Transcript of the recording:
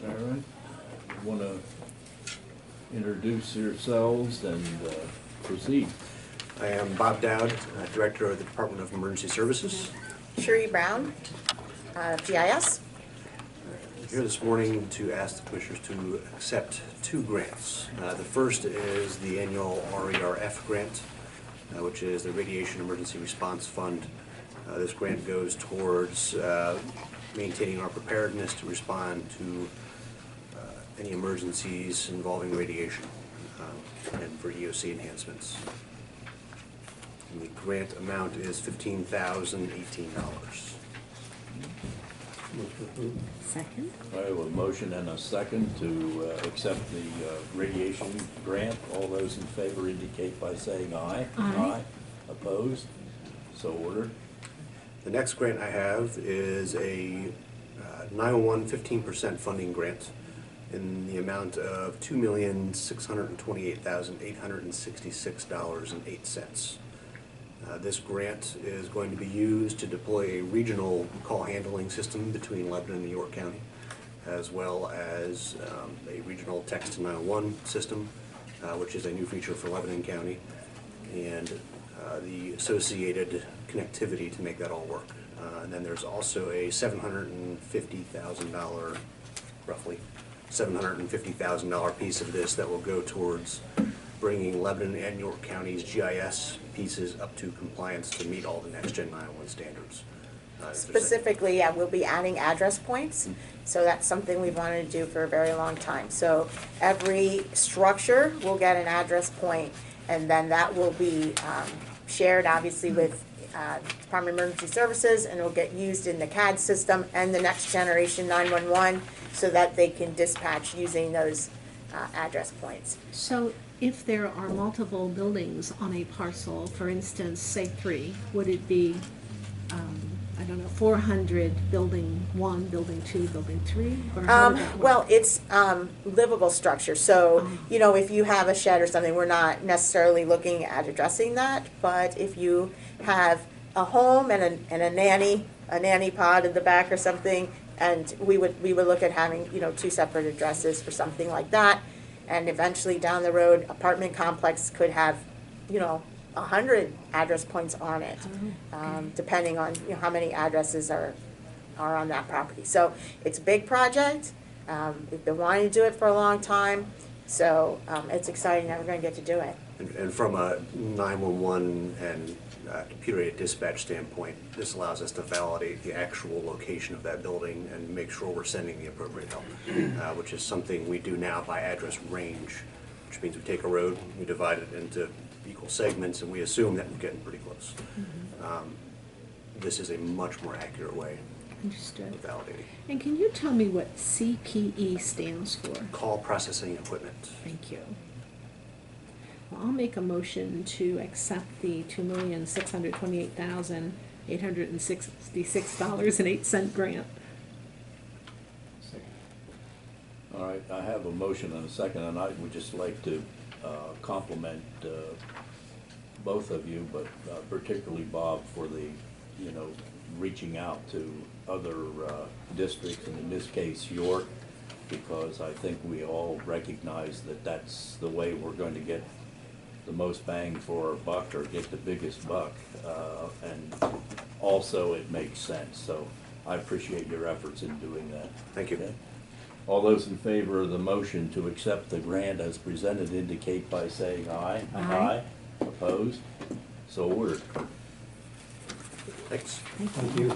All right. Want to introduce yourselves and proceed. I am Bob Dowd, Director of the Department of Emergency Services. Sherry Brown, GIS. I'm here this morning to ask the Commissioners to accept two grants. The first is the annual RERF grant, which is the Radiation Emergency Response Fund. This grant goes towards maintaining our preparedness to respond to any emergencies involving radiation and for EOC enhancements. And the grant amount is $15,018. Second. I have a motion and a second to accept the radiation grant. All those in favor indicate by saying aye. Aye. Opposed? So ordered. The next grant I have is a 901 15% funding grant in the amount of $2,628,866.08. This grant is going to be used to deploy a regional call handling system between Lebanon and York County, as well as a regional text to 911 system, which is a new feature for Lebanon County, and the associated connectivity to make that all work. And then there's also a $750,000, roughly $750,000 piece of this that will go towards bringing Lebanon and York County's GIS pieces up to compliance to meet all the next-gen 911 standards. Specifically, yeah, we'll be adding address points. So that's something we've wanted to do for a very long time. So every structure will get an address point, and then that will be shared, obviously, with Department of Emergency Services, and it will get used in the CAD system and the next generation 911 so that they can dispatch using those address points. So if there are multiple buildings on a parcel, for instance, say 3, would it be, I don't know, 400 building 1, building 2, building 3? Or how would that work? Well, it's livable structure. So, you know, if you have a shed or something, we're not necessarily looking at addressing that. But if you have a home and a nanny pod in the back or something, and we would look at having, you know, 2 separate addresses for something like that. And eventually down the road, apartment complex could have, you know, 100 address points on it, depending on, you know, how many addresses are on that property. So it's a big project. We've been wanting to do it for a long time, so it's exciting that we're going to get to do it. And from a 911 and computer-aided dispatch standpoint, this allows us to validate the actual location of that building and make sure we're sending the appropriate help, which is something we do now by address range, which means we take a road, we divide it into equal segments, and we assume that we're getting pretty close. This is a much more accurate way Understood. of validating. And can you tell me what CPE stands for? Call processing equipment. Thank you. Well, I'll make a motion to accept the $2,628,866.08 grant. All right, I have a motion and a second, and I would just like to compliment both of you, but particularly Bob for the, you know, reaching out to other districts, and in this case York, because I think we all recognize that that's the way we're going to get the most bang for our buck, or get the biggest buck, and also it makes sense. So I appreciate your efforts in doing that. Thank you. Okay? All those in favor of the motion to accept the grant as presented indicate by saying aye. Aye. Opposed? So ordered. Thanks. Thank you.